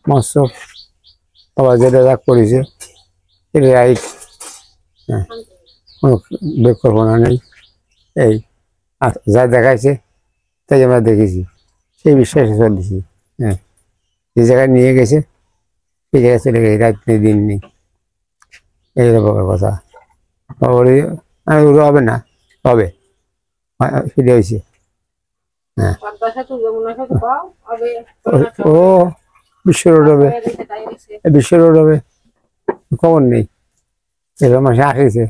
মৎস্য বাবা যেটা যা করেছে এটা রাইট। হ্যাঁ, কোনো বিকল্পনা নেই। এই আর যা দেখাইছে তাই আমরা দেখেছি, সেই বিশ্বাসে চলেছি। হ্যাঁ, যে জায়গায় নিয়ে গেছে সেই জায়গায় চলে গেছে, রাত নেই দিন নেই, এইরকম কথা। ওরা হবে না, হবে, সেটা হয়েছে। হ্যাঁ, ও বিশ্ব রোড হবে, বিশ্ব রোড হবে, খবর নেই। এরকম মাসে আসেছে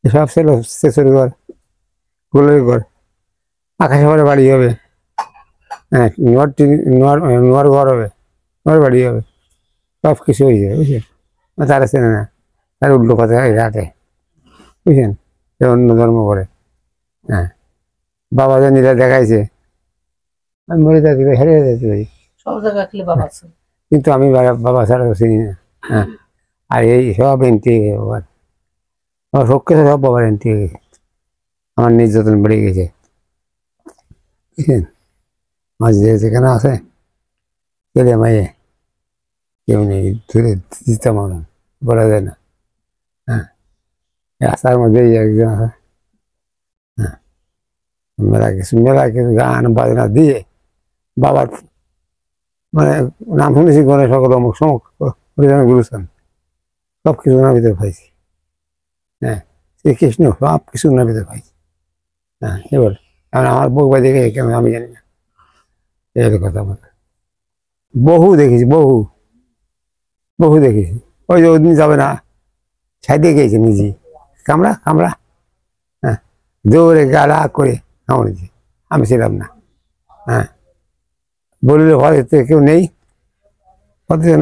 এসব ছিল শেষের ঘর, গোলের ঘর, আকাশে ঘরে বাড়ি হবে। হ্যাঁ, নোয়ার ঘর হবে, নোয়ার বাড়ি হবে, সব কিছু হয়েছে বুঝছেন। তারা চেনে না, তার উল্টো কথা রাতে, বুঝছেন, সে অন্য ধর্ম করে। হ্যাঁ, বাবা যে নিরা দেখাইছে, আমি মরে যেতে পারি, হেরে যেতে পারি, কিন্তু আমি বাবা ছাড়া চিনি না। হ্যাঁ, আর এই সব এনটি বাবার, আমার সবকে সব বাবার এনটি হয়ে গেছে, আমার নির্যাতন বেড়ে গেছে, বুঝছেন। মাঝে যেখানে আছে ছেলে মাইয়ে কেউ নেই, ধরে দিতাম আমরা, বলা যায় না। হ্যাঁ, রাস্তার মধ্যে একজন আছে। হ্যাঁ, মেলা কিছু গান বাজনা দিয়ে বাবার মানে নাম শুনেছি, গণেশ সকল অমুক সমুক গুরুস্থান, সব কিছু ওনার ভিতরে পাইছি। হ্যাঁ, শ্রীকৃষ্ণ সব কিছু ওনার ভিতরে পাইছি। হ্যাঁ, এবার আমার বউ বাই দেখে কেন আমি জানি না, এর কথা আমার বহু দেখেছি, বহু বহু দেখেছি। ওই যে ওদিন যাবে না, সাইডে গিয়েছে নিজে কামড়া কামড়া, হ্যাঁ, দৌড়ে গালা করে কামড়েছে, আমি ছিলাম না। হ্যাঁ, বললে ঘরে কেউ নেই,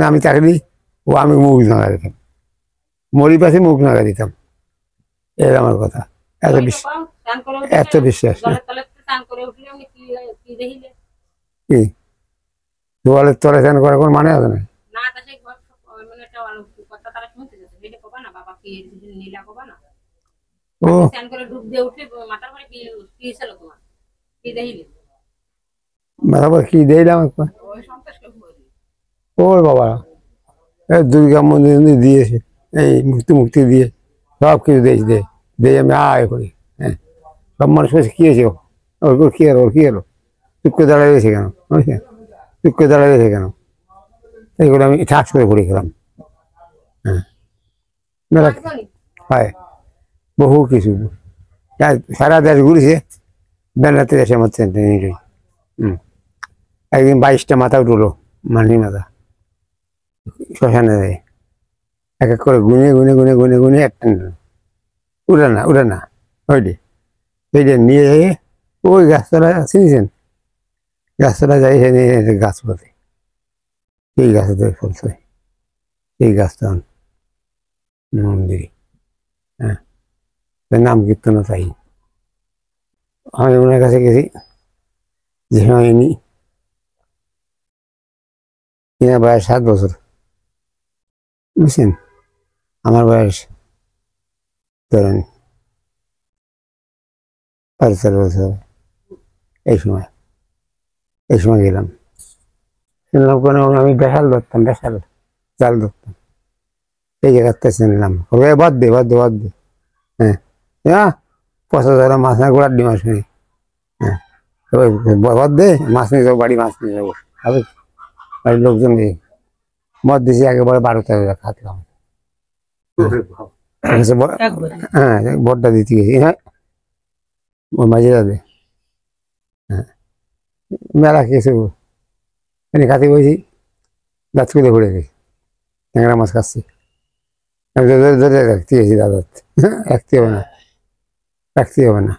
আমি চাকরি, ও আমি মুখ নাগা দিতাম, মরি পাশে মুখ নাগা দিতাম, এর আমার কথা। এত বিশ্বাস, এত বিশ্বাস। কি জোয়ালের তলে স্নান করার কোনো মানে আছে না? ও মাথা কি দিলাম ওর বাবা, দুর্গা মন্দির দিয়েছে, এই মুক্তি মুক্তি দিয়ে সব কিছু দিয়েছে, দিয়ে আমি আয় করি। হ্যাঁ, সব মানুষ কি হয়েছে, ওর কি হলো, ওর কি হলো, চুপ করে দাঁড়ায় রয়েছে কেন, বুঝছেন, চুপ করে দাঁড়ায় রয়েছে কেন, এইগুলো আমি ঠাস করে পড়ে খেলাম। হ্যাঁ, মেলা হয়, বহু কিছু, সারা দেশ ঘুরেছে, বেড়াতে এসে আমার একদিন 22টা মাথা উঠলো, মানি মাথা শ্মশানে যায়, এক এক করে গুনে গুনে গুনে গুনে গুনে একটা উঠে না, উঠে না, ওইটি এইটা নিয়ে যাই ওই গাছতলা চিনিছেন, গাছতলা যাই সে গাছ পথে, সেই গাছে ফলছে, সেই গাছটা মন্দিরে। হ্যাঁ, নাম কীর্তন তাই। আমি ওনার কাছে গেছি যে সময় ইনি বয়স 7 বছর, বুঝছেন, আমার বয়স ধরেন 4 বছর। এই সময় গেলাম, শুনলাম কোনো আমি বেশাল ধরতাম, বেশাল জাল ধরতাম, এই জায়গাতে শুনলাম বাদ দে বাদ দে বাদ দে। হ্যাঁ, হ্যাঁ, 50,000 মাছ না গোড়ার ডিম আসবে। হ্যাঁ, বাদ দে, মাছ নিয়ে যাবো বাড়ি, মাছ নিয়ে যাবো, হবে বাড়ির লোকজন মদ দিয়েছি একেবারে 12-13 খাতলাম। হ্যাঁ, ভোটটা দিতে গেছি। হ্যাঁ, ওই মাঝে যাবে। হ্যাঁ, মেলা কিছু খাতে বসি, দাঁত খুলে পড়ে গেছি, ট্যাংরা মাছ খাচ্ছি, ধরে রাখতে গেছি, দাদার রাখতে হবে না, রাখতে হবে না,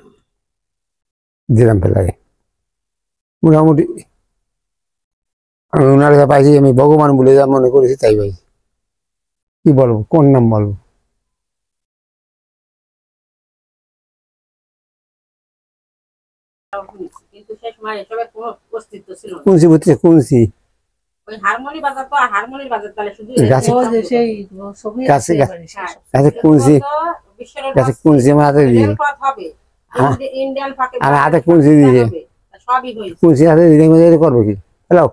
দিলাম ফেলায়। মোটামুটি আমি ওনার কাছে পাইছি, আমি ভগবান বলে যা মনে করেছি তাই পাইছি। কি বলবো, কোন নাম বলবো? করবো কি? হ্যালো,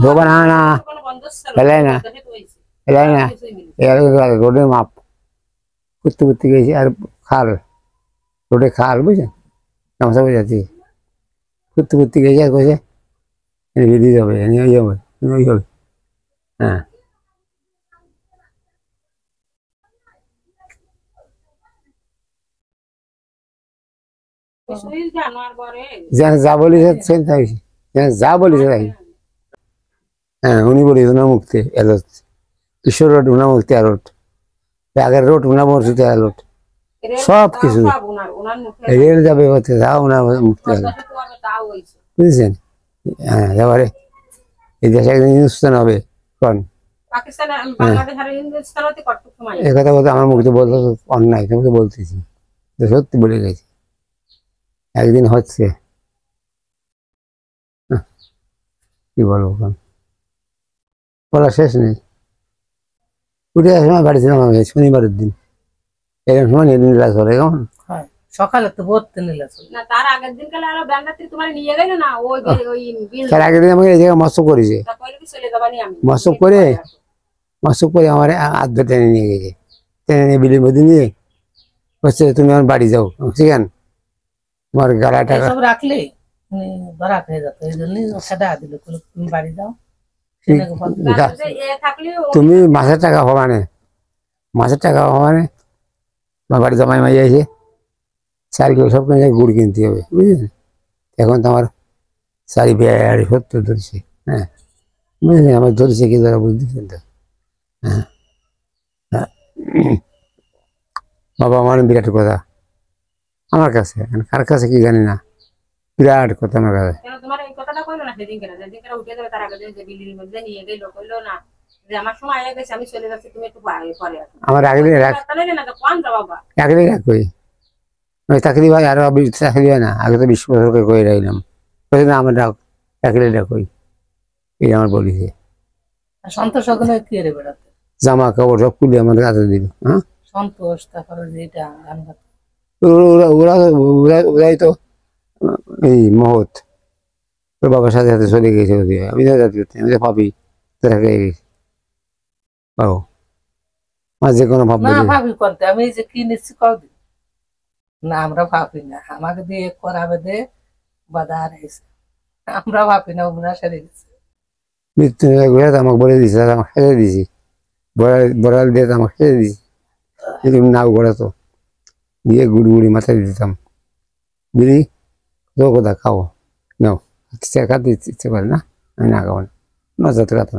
ধোবা না না এলাই না এলাই না রোডের মাপ করতে করতে গেছি আর খাল রোডে খাল বুঝছেন গামছা বোঝাচ্ছি করতে করতে গেছি আর কইছে বেরিয়ে যাবে ওই হবে ওই হবে হ্যাঁ যা বলিছে তাই যা বলিছে তাই হ্যাঁ উনি বলিছে উনামুক্তি এলোট ঈশ্বর রোড উনামুক্তি রোড আগের রোড উনামুক্তি রোড সব কিছু রেল যাবে হতে যাও উনার মুক্তি বুঝেছেন হ্যাঁ এবারে এই দেশে একদিন হিন্দুস্তান হবে কোন এই কথা বলতে আমার মুখে বলতে অন্যায় তোমাকে বলতেছি সত্যি বলে গেছি একদিন হচ্ছে কি বলবো বলা শেষ নেই উঠে সময় বাড়ি ছিলাম আমি শনিবারের দিন এরকম সময় নীলা চলে কেমন সকালে তো ভর্তি নীলা চলে না তার আগের দিন কালে আরো ব্যান্ডাতে তোমার নিয়ে গেল না ওই ওই বিল তার আগের দিন আমাকে এই জায়গায় মস্ত করেছে তারপরে কি চলে যাবানি আমি মস্ত করে আমার আধ টেনে নিয়ে গেছে টেনে নিয়ে বিলির মধ্যে নিয়ে বলছে তুমি আমার বাড়ি যাও সেখান তোমার গাড়া টাকা সব রাখলে ধরা খেয়ে যেত এই জন্যই সেটা দিল তুমি বাড়ি যাও তুমি মাসের টাকা হবানে আমার বাড়ি জামাই মাই আছে 4 কিলো সব গুড় কিনতে হবে বুঝলেন এখন তো আমার 4 ধরছে হ্যাঁ বুঝলেন আমার ধরছে কি ধরা বুঝতেছেন তো হ্যাঁ বাবা আমার বিরাট কথা আমার কাছে কার কাছে কি জানি না বিরাট কথা আমার কাছে তোমার এই কথাটা কইলো না সেদিন কেন যেদিন কেন উঠে যাবে তার আগে যে বিলির মধ্যে নিয়ে গেল কইলো না যে আমার সময় আগে গেছে আমি চলে যাচ্ছি তুমি একটু পরে আমার আগে রাখ না তো কোন বাবা আগে রাখই ওই চাকরি ভাই আরো চাকরি হয় না আগে তো 20 বছর করে রাখলাম না আমার চাকরি রাখই এই আমার বলিছে সন্তোষ ওখানে কি রে বেড়াতে জামা কাপড় সব খুলে আমার কাছে দিল হ্যাঁ সন্তোষ তারপরে যেটা গান ওরাই তো এই মহৎ তোর বাবার সাথে সাথে চলে গেছে আমি তো আমি তো ভাবি তোরা খেয়ে গেছি পাবো আর যে কোনো ভাব না ভাবি করতে আমি যে কি নিচ্ছি কদিন না আমরা ভাবি না আমাকে দিয়ে করাবে দে বাজার এসে আমরা ভাবি না ওগুলা সেরে গেছে মৃত্যু আমাকে বলে দিয়েছে আমাকে খেতে দিয়েছি বড়াল দিয়ে আমাকে খেতে দিয়েছি কিন্তু নাও ঘোরাতো দিয়ে গুড়ি মাথায় দিতাম দিদি তো কোথা খাও নাও খাতে ইচ্ছে করে না আমি না খাবো না যাতে খাতাম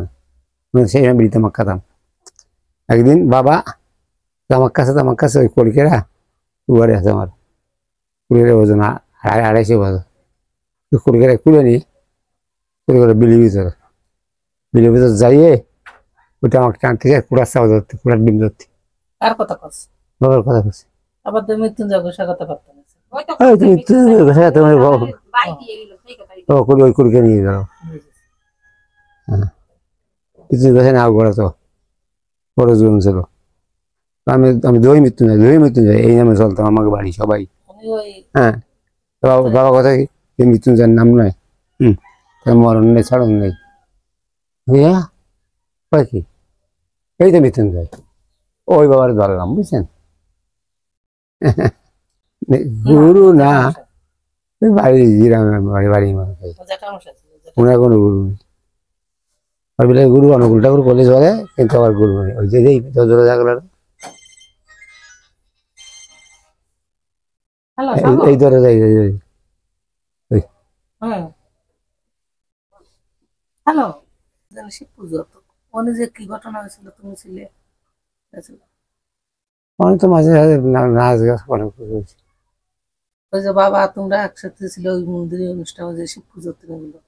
না সেই সময় বিড়িতে আমাকে খাতাম একদিন বাবা আমার কাছে ওই কলিকেরা ঘরে আছে আমার কুড়ির ওজন 250 বছর কলিকেরা কুড়ে নিয়ে কলিকেরা বিলির ভিতর যাইয়ে ওইটা আমাকে টানতে যায় কুড়ার চাওয়া ধরতে কুড়ার ডিম ধরতে আর কথা কস বাবার কথা বলছি আবার তুমি মৃত্যুঞ্জয় ঘোষার কথা পারতাম ওই কুড়িকে নিয়ে গেল হ্যাঁ কিছু বেছে নাও ঘোরা তো বড় জীবন ছিল আমি দই মৃত্যুঞ্জয় এই নামে চলতাম আমাকে বাড়ি সবাই হ্যাঁ বাবা কথা কি মৃত্যুঞ্জয়ের নাম নয় মরণ নেই ছাড়ন নেই হ্যাঁ কি এই তো মৃত্যুঞ্জয় ওই বাবার ধরলাম বুঝছেন গুরু না বাড়ি গ্রামের বাড়ি ওনার কোনো গুরু নেই আর বলে গুরু অনুকূল ঠাকুর কলেজ বলে কিন্তু আবার গুরু নেই ওই যে থাকলো এই ধরে যাই হ্যালো শিব পুজো মনে যে কি ঘটনা হয়েছিল তুমি ছিলে অনেক তো মাঝে নাচ গাছ অনেক ওই যে বাবা তোমরা একসাথে ছিল ওই মন্দিরে অনুষ্ঠানে যে শিব পুজো গুলো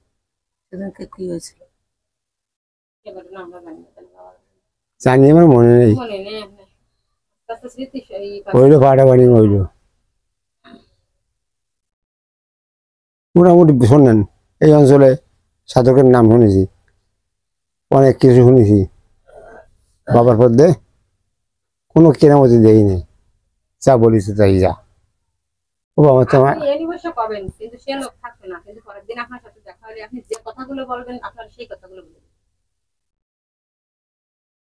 সেদিনকে কি হয়েছিল জানি আমার মনে নেই হইলো ফাটাফাটি হইল মোটামুটি শোনেন এই অঞ্চলে সাধকের নাম শুনেছি অনেক কিছু শুনেছি বাবার পদ্মে কোনো কেনামতি দেয়নি যা বলিস তাই যা ও বাবা তোমার তাহলে আপনি যে কথাগুলো বলবেন আপনার সেই কথাগুলো বলবেন।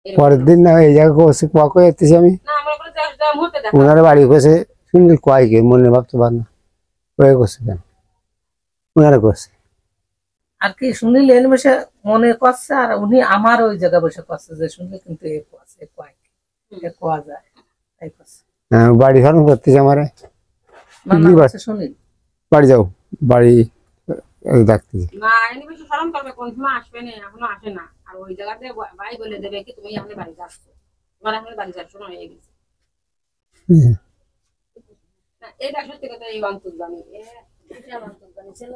পরের দিন না এই জায়গায় কষে কোয়া কয়ে এসেছি আমি, না আমরা বলে যা মুহূর্তে দেখা ওনার বাড়ি কষে শুনলি কয় কে মনে ভাবতে পার না কয়ে করছে কেন ওনারা করছে। আর কি সুনীল এনে বসে মনে করছে আর উনি আমার ওই জায়গায় বসে করছে যে শুনলে কিন্তু এ করছে এ কয় কি, এ কোয়া যায় তাই করছে। বাড়ি ফার্ম করতেছে আমার না না বলছে সুনীল বাড়ি যাও বাড়ি ডাকতেছি। না এনে বেশি শরম করবে কোন সময় আসবে না এখনো আসে না আর ওই জায়গাতে ভাই বলে দেবে কি তুমি আমাদের বাড়ি যাচ্ছ তোমার আমাদের বাড়ি যাচ্ছ না হয়ে গেছে না এটা সত্যি কথা এই অন্তর্জামী এটা অন্তর্জামী ছিল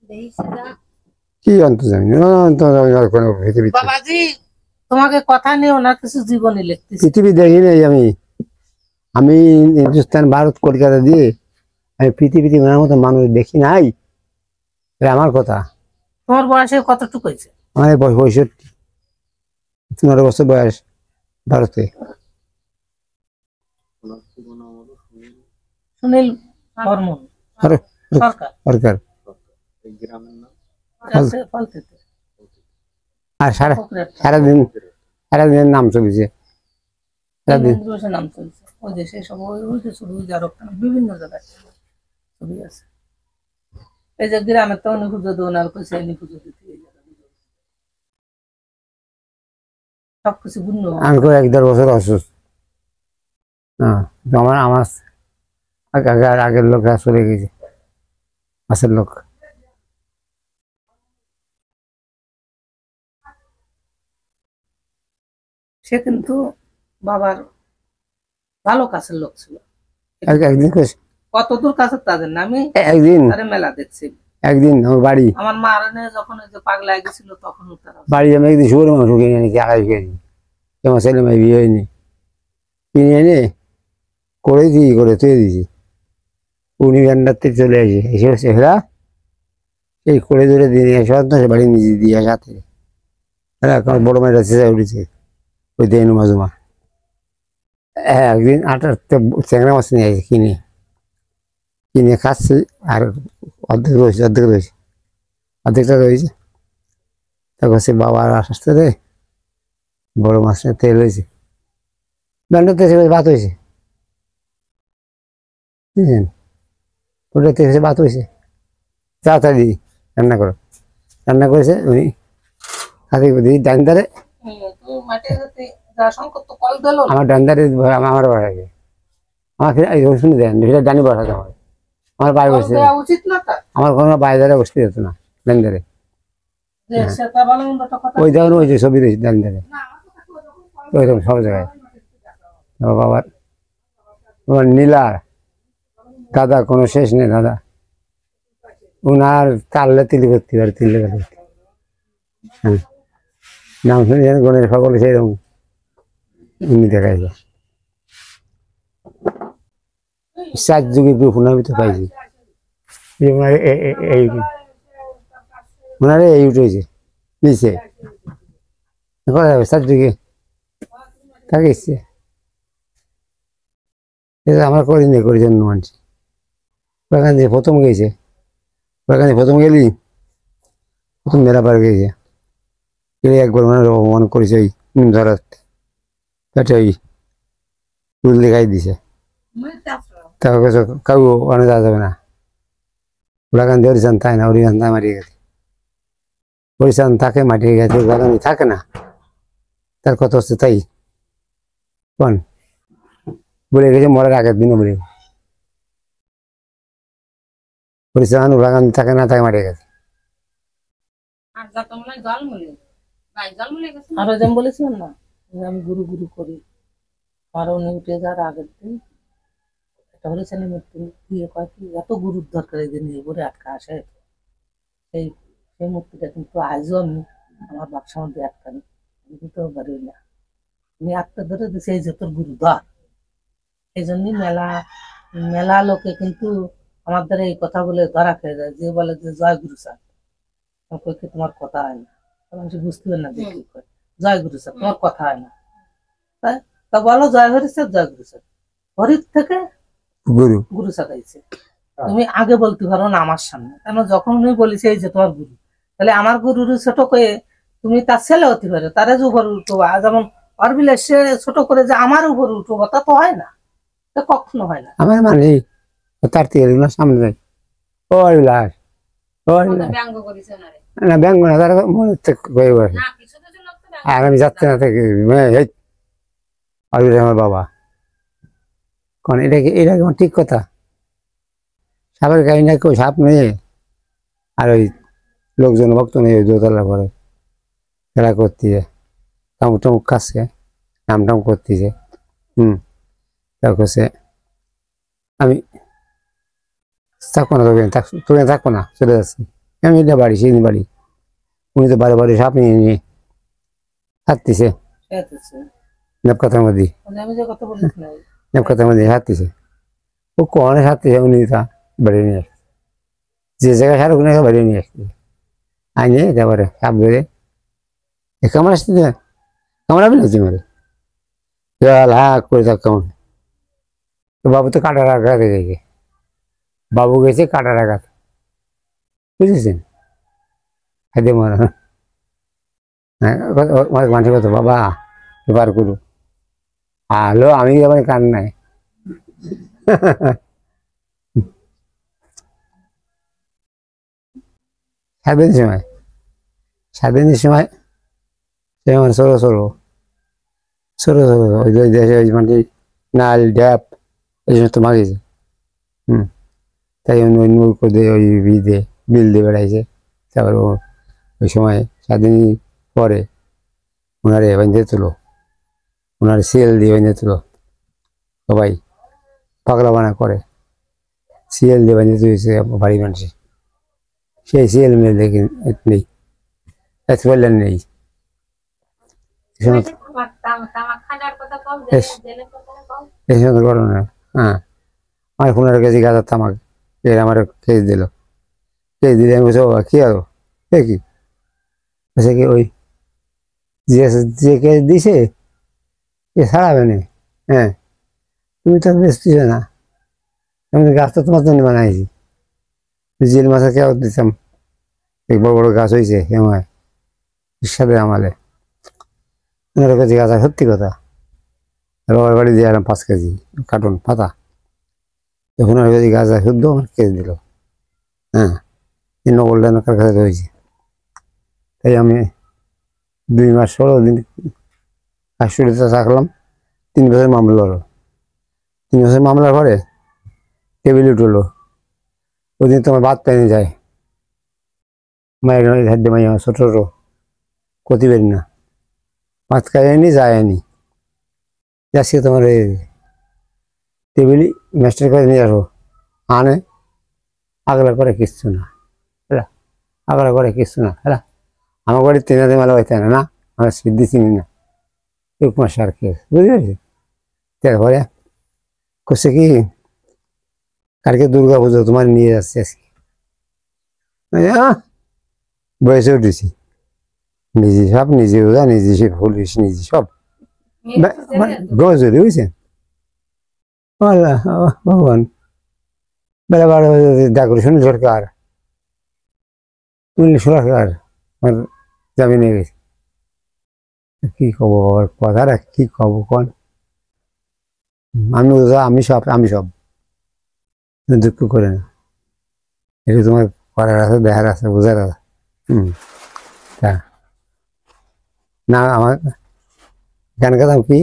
দেইছে যা কি অন্তর্জামী কোনো পৃথিবী বাবাজি তোমাকে কথা নিয়ে ওনার কিছু জীবনী লিখতেছি। পৃথিবী দেখি নাই আমি, আমি হিন্দুস্তান ভারত কলকাতা দিয়ে আমি পৃথিবীতে ওনার মতো মানুষ দেখি নাই। এটা আমার কথা। তোমার বয়সে কতটুকু হয়েছে? আমার বয়স 65, 15 বছর বয়স ভারতে। সুনীল বর্মন আর- সরকার সরকার আছে পালতিতে আর ফকরের সারাদিনের নাম চলেছে সারাদিন। দিবসের নাম চলছে ওই যে সেই সব ওই যে ছবি জারকখানা বিভিন্ন জায়গায় ছবি আছে। এই যে গ্রামের তো উনি পুজো দেন আর কইছে এনে পুজো দিতে এই জায়গায় পুজো দিতে। সবকিছু ভিন্ন আমি তো 1-1.5 বছর অসুস্থ। হ্যাঁ আমার আমার আগের লোক চলে গেছে, পাশের লোক। সে কিন্তু বাবার ভালো কাছের লোক ছিল। একদিন কতদূর কাছে তাদের না আমি একদিন তারে মেলা দেখছি। একদিন আমার বাড়ি আমার মারনে যখন ওই যে পাগলা গেছিল তখন তারা বাড়ি আমি একদিন শুয়োর মাংস কিনে এনেছি 2.5 কেজি। আমার ছেলে মেয়ে বিয়ে হয়নি, কিনে এনে করেছি করে তুলে দিয়েছি। উনি ভ্যান্ডারতে চলে আসে এসে হচ্ছে হেরা এই করে ধরে দিয়ে সে বাড়ি নিজে দিয়ে সাথে হ্যাঁ আমার বড় মেয়েটা চেঁচা উঠেছে ওই দেন মাজুমা। হ্যাঁ একদিন 8 চ্যাংরা মাছ নিয়ে আসে কিনে কিনে খাচ্ছি আর অর্ধেকটা রয়েছে। তারপর সে বাবা আর আসতে রে বড় মাছের তেল হয়েছে ভ্যান্ডারতে এসে ভাত হয়েছে, বুঝলেন? ওটাতে এসে ভাত হয়েছে তাড়াতাড়ি রান্না করো। রান্না করেছে উনি হাতে ডান ধারে মাঠে যেতে যা সংকট তো কল দিল আমার ডান ধারে আমার বসাকে আমাকে শুনে দেন সেটা ডানি বসাতে আমার আমার বাইরে বসে দেওয়া উচিত না তার আমার কোনো বাইরে ধারে বসতে যেত না ডান ধারে। যে সেটা ভালো মন্দটা কথা ওই দেখুন ওই যে ছবি রয়েছে ডান ধারে ওইরকম সব জায়গায়। বাবার তোমার নীলা দাদা কোনো শেষ নেই দাদা, উনার তাল্লে তিলি করতে পারে তিল্লে করতে। হ্যাঁ নাম শুনে গণের সকলে সেইরকম উনি দেখাই যায়। 4 যুগে গ্রুপ ওনার ভিতরে পাইছি যে ওনারে এই উঠেছে নিচে 4 যুগে তাকে ইচ্ছে আমরা করিনি করি জন্য মানছি। ওখান থেকে প্রথম গেছে ওখানে প্রথম গেলি প্রথম মেলা পার গেছে গেলে একবার ওনার অপমান করেছে ওই ধরার পেটে ওই চুল দেখাই দিছে। তারপর কাছে কাউ অনেক যাওয়া যাবে না ওখান দিয়ে হরিচান তাই না হরিচান তাই মারিয়ে গেছে হরিচান তাকে মাটিয়ে গেছে ওখানে থাকে না তার কথা হচ্ছে তাই কোন বলে গেছে মরার আগের দিনও বলে হরিচান ওখান থাকে না তাকে মারিয়ে গেছে। আর যা তোমরা জল মুলে ভাই জল মুলে গেছে আরো যেমন বলেছিলাম না যে আমি গুরু গুরু করি আরো উনি উঠে যাওয়ার আগের দিন একটা হরিচান মূর্তি দিয়ে কয় কি এত গুরুর দরকার এই যে নিয়ে ঘুরে আটকা আসে সেই সেই মূর্তিটা কিন্তু আজও আমি আমার বাক্সার মধ্যে আটকানি আমি দিতেও পারি না আমি আটটা ধরে দিচ্ছি এই যে তোর গুরু ধর। এই জন্যই মেলা মেলা লোকে কিন্তু আমার দ্বারা এই কথা বলে ধরা খেয়ে যায় যে বলে যে জয় গুরু স্যার কি তোমার কথা হয় না তখন সে বুঝতে পারে না যে কি করে জয় গুরু স্যার তোমার কথা হয় না তাই তা বলো জয় হরি স্যার জয় গুরু স্যার হরির থেকে গুরু গুরু স্যার আইছে তুমি আগে বলতে পারো না আমার সামনে কেন যখন উনি বলেছে এই যে তোমার গুরু তাহলে আমার গুরুর ছোট করে তুমি তার ছেলে হতে পারো, তারা যে উপর উঠবো, যেমন অরবিলে সে ছোট করে যে আমার উপর উঠবো, তা তো হয় না, তা কখনো হয় না। আমার মানে তার থেকে এগুলো সামনে যায় ও বিলাস ও কত বিলাস ব্যঙ্গ করেছে ওনারে। না ব্যাঙ্গ না তারা মনে হয়ে বসে না কিছু কিছু লোক তো ব্যঙ্গ আর আমি করে যাচ্ছি না থেকে আমার বাবা কারণ এটা কি আমার ঠিক কথা? সাপের গাড়ি না কেউ সাপ নিয়ে আর ওই লোকজন ভক্ত নিয়ে ওই দোতলা পরে খেলা করতেছে, তামুক টামুক খাচ্ছে, নাম টাম করতেছে। তারপর আমি থাকবো না, তোকে থাকবো না, চলে যাচ্ছি। আমি এটা বাড়ি সেদিন বাড়ি, উনি তো বারে বারে সাপ নিয়ে নিয়ে হাঁটতেছে নেপকাতার মধ্যে, মানে আমি যে কথা বলিস না, নেপকাতার মধ্যে হাঁটতেছে। ও কখনো হাঁটতেছে, উনি তা বাড়ি নিয়ে আসছে, যে জায়গায় সার ওখানে বাড়ি নিয়ে আসছে। আইনে তারপরে সাপ ধরে কামড় আসতে দেবে, কামড়াবি না তুমি হা করে থাক কেমন। তো বাবু তো কাটার আঘাতে গেছে, বাবু গেছে কাটার আঘাত, বুঝেছেন? খাইতে মারা হ্যাঁ মানুষের কথা বাবা এবার করু হ্যালো, আমি এবার কান নাই। সাত সময় 7 দিনের সময় সে মানে সরো সরো সরো সরো ওই দেশে ওই মানে নাল ড্যাপ এই সমস্ত মাগিয়েছে। তাই ওই নৌকো দিয়ে ওই বিল দিয়ে বেড়াইছে। তারপর ওই সময় 7 দিন পরে ওনারে বেঁধে তুলো, ওনার সিএল দিয়ে বেঁধে তুলো, সবাই পাগলা বানা করে সিএল দিয়ে বেঁধে তুলেছে বাড়ি মানুষে। সেই সিএল মেয়ে দেখে নেই, এত বললেন নেই। তামাক খাওয়ার কথা কম, জেলের কথা কম। এই সমস্ত ঘটনা। হ্যাঁ আমার 15 কেজি গাঁজার তামাক এর আমার কেস দিল, কেস দিলে আমি বলছি বাবা কি আরো এ কি আচ্ছা কি ওই যে কেস দিছে এ ছাড়াবে না। হ্যাঁ তুমি তো বেচতিস না, আমি তো গাছটা তোমার জন্য বানাইছি, জিল মাছের কেউ দিতাম, এক বড় বড় গাছ হয়েছে এমন সাথে আমালে 15 কেজি গাছ। সত্যি কথা, বাবার বাড়ি দিয়ে এলাম 5 কেজি কার্টুন পাতা, 15 কেজি গাছ শুদ্ধ আমার কেস দিল। হ্যাঁ এই নবলডানের কাছে রয়েছে। তাই আমি 2 মাস 16 দিন কাস্টডিতে থাকলাম। 3 বছর মামলা হলো। 3 বছর মামলার পরে টেবিল উঠলো, ওই দিন তোমার বাদ পেয়ে যায় মায়ের ধার দিয়ে মাই আমার ছোট ছোট ক্ষতি পারি না, ভাত খাইনি যায়নি, যাচ্ছি তোমার এই টেবিলই মাস্টার করে নিয়ে আসো, আনে আগলা করে কিচ্ছু না হ্যাঁ, আগলা করে কিচ্ছু না হ্যাঁ। আমার বাড়ির 3 মালা হইতে না না, আমরা সিদ্ধি চিনি না, 1 মাস আর কি বুঝতে পেরেছি। তারপরে করছে কি কালকে দুর্গা পুজো তোমার নিয়ে যাচ্ছে আজকে, বয়সে উঠেছি নিজে সব নিজে ওজা নিজে সে পুলিশ নিজে সব গজরে বুঝছেন। ভগবান বেলা 12 বাজে ডাকরে শুনি সরকার সরকার আমার জামিন হয়ে গেছে। কি কব বাবার কথাটা কি কব কন, আমি ওজা আমি সব দুঃখ করে না, এটা তোমার করার আছে দেখার আছে বোঝার আছে। তা না আমার গান গাতাম কি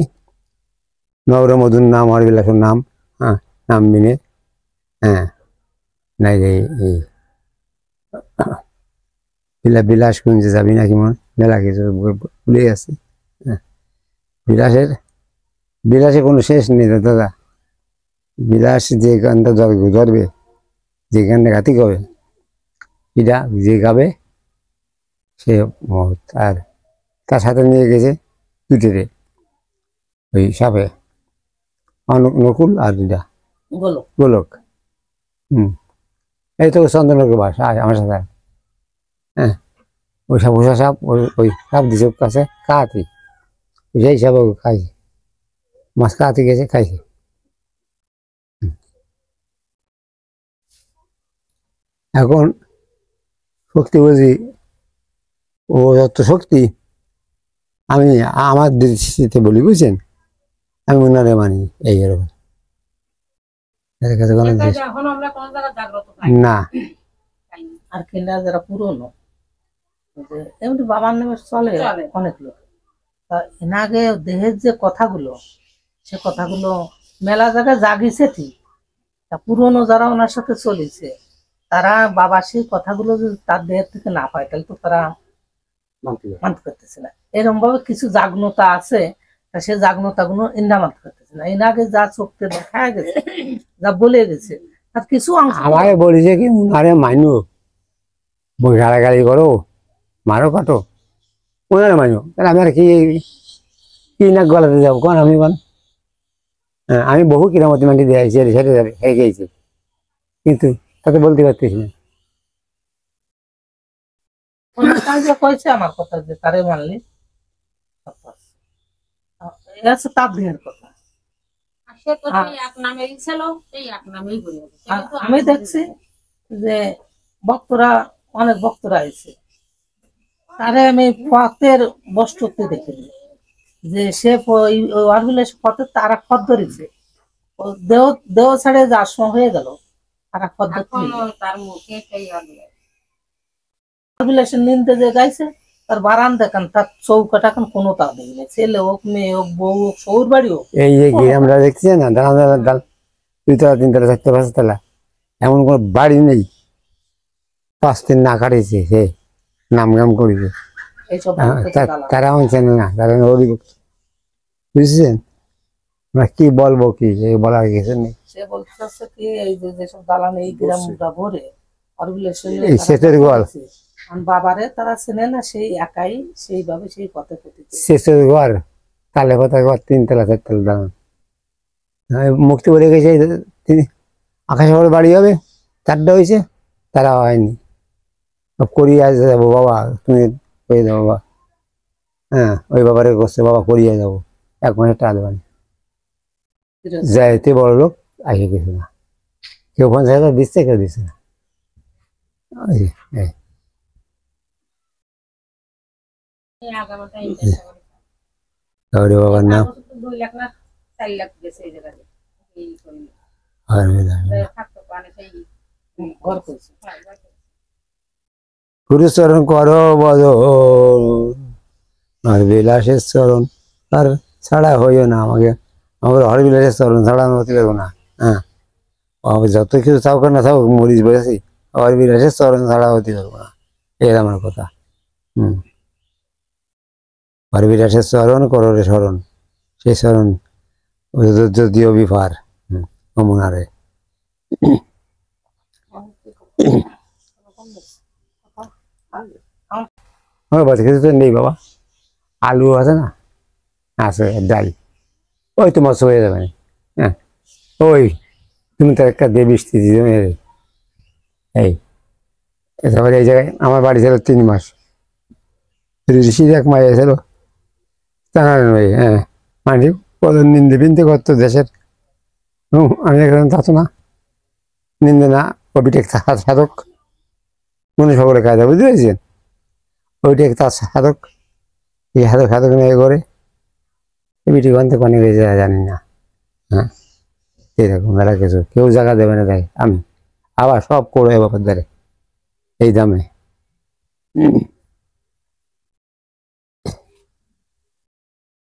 নবর মধুর নাম হর বিলাসের নাম, হ্যাঁ নাম মিনে হ্যাঁ নাই রে এই বিলাস কুঞ্জে যাবি নাকি মন মেলা কিছু ভুলে আছে। বিলাসে কোনো শেষ নেই দাদা। বিলাস যে গানটা ধরবে, যে গানটা গাতি গাবে, এটা যে গাবে সে মহৎ। আর তার সাথে নিয়ে গেছে দুটোরে ওই সাপে নকুল আর দুটা গোলক। এই তো চন্দনকে বাস আমার সাথে। হ্যাঁ ওই সাপ ওষা সাপ ওই সাপ দিছে কাছে কাহাতি, সেই সাপ খাইছে, মাছ কাহাতি গেছে খাইছে। এখন শক্তি বুঝি ও যত শক্তি আমি আমার দৃষ্টিতে বলি, বুঝছেন, আমি ওনারে মানি এই এরকম। এর কাছে কোনো এটা এখন আমরা কোন জায়গায় জাগ্রত পাই না। পাইনি। আর কিনা যারা পুরনো এমনি বাবার নামে চলে চলে। অনেক লোক, তা এনাগে দেহের যে কথাগুলো, সে কথাগুলো মেলা জায়গায় জাগিছে ঠিক, তা পুরনো যারা ওনার সাথে চলেছে তারা বাবা সেই কথাগুলো যদি তার দেহের থেকে না পায় তাহলে তো তারা মানতে পারতেছে না। এরকম ভাবে কিছু জাগ্নতা আছে, তা সে জাগ্নতা গুলো ইন্দা মানতে পারতেছে না। এনাগে যা চোখতে দেখা গেছে, যা বলে গেছে, তার কিছু অংশ আমাকে বলেছে কি উনারে মাইনো, গাড়াগাড়ি করো, মারো কাটো, ওনারে মাইনো, তাহলে আমি আর কি কি নাক গলাতে যাবো কোন আমি কোন? হ্যাঁ, আমি বহু কিরামতি মাটি দিয়েছি, সেরে যাবে হয়ে গেছি, কিন্তু তাকে বলতে পারতেছি না। যে কয়েছে আমার কথা যে তারে মানলি এটা হচ্ছে তার দেহের কথা। আর সে তো সেই এক নামেই ছিল, সেই এক নামেই বলে গেছে। আর আমি দেখছি যে ভক্তরা, অনেক ভক্তরা আছে, তারে আমি পথের বস্তুতে দেখিনি যে সে পথের তারা পথ ধরেছে, ও দেহ দেহ ছেড়ে যাওয়ার সময় হয়ে গেল, তারা পথ এখনো তার মুখে সেই অভিলাষের নিন্দে যে গাইছে, তার বারান দেখান, তার চৌকাটা এখন কোনো তা দেখবে, ছেলে হোক, মেয়ে হোক, বউ হোক, সৌর বাড়ি হোক, এই যে আমরা দেখছি না, দাঁড়া দাঁড়া ডাল 2 তলা 3 তলা 4 তলা 5 তলা, এমন কোনো বাড়ি নেই 5 দিন না কাটিয়েছে সে নাম গাম করেছে। এইসব তারা চেনে না, তারা ওরই বুঝছেন, আমরা কি বলবো, কি বলার কিছু নেই। সে বলতেছে কি এই যে যেসব দালান এই গ্রামটা ভরে এই শেষের গোয়াল, বাবারে তারা চেনে না, সেই একাই সেইভাবে সেই পথে পথিত। শেষের ঘর, তালে কথা ঘর 3 তলা 4 তলা দাঁড়ান, মুক্তি বলে গেছে তিনি আকাশে বড় বাড়ি হবে, 4টা হয়েছে, তারা হয়নি। করিয়া যাবো বাবা, তুমি করে দেবো বাবা, হ্যাঁ ওই বাবারে করছে, বাবা করিয়া যাবো, 1 মাসে টাকা দেবেন, যাইতে বড় লোক আসে কিছু না, কেউ 50,000 দিচ্ছে, কেউ দিচ্ছে না। ওই যে, এই আগামাটা গৌরী বাবার নাম 2 লাখ না 4 লাখ গেছে এই জায়গায় এই করিল আর থাকতো পানে সেই ঘর করছে। গুরুচরণ করো বদন, আর বিলাসের চরণ আর ছাড়া হইও না আমাকে, আমাদের হরবিলাসের চরণ ছাড়া আমি হতে পারবো না। হ্যাঁ, যত কিছু থাকুক না থাকুক, মরিচ বলেছি, হরবিলাসের চরণ ছাড়া হতে পারবো না, এর আমার কথা। হরবিলাসের চরণ কররে স্মরণ, সেই স্মরণ যদিও বিফার অমুনারে। আমার বাড়ি কিছু তো নেই বাবা, আলু আছে না, আছে ডাল, ওই তোমার হয়ে যাবে। হ্যাঁ, ওই তুমি তো একটা দিয়ে বৃষ্টি দিও এই, তারপরে এই জায়গায় আমার বাড়ি ছিল 3 মাস, ঋষির 1 মাস ছিল জানালেন ভাই। হ্যাঁ, মানে কত নিন্দে বিন্দে করতো দেশের, আমি একদম থাকতো না, নিন্দে না, কবিটেক সাধক মনে সকলে কায়দা, বুঝতে পেরেছেন, ওইটা তার সাধক, এই সাধক সাধক নিয়ে করে বিটি গন্তে পানি গেছে জানি না। হ্যাঁ, এরকম বেলা কিছু কেউ জায়গা দেবে না, দেয় আমি আবার সব করে বাবার দ্বারে এই দামে।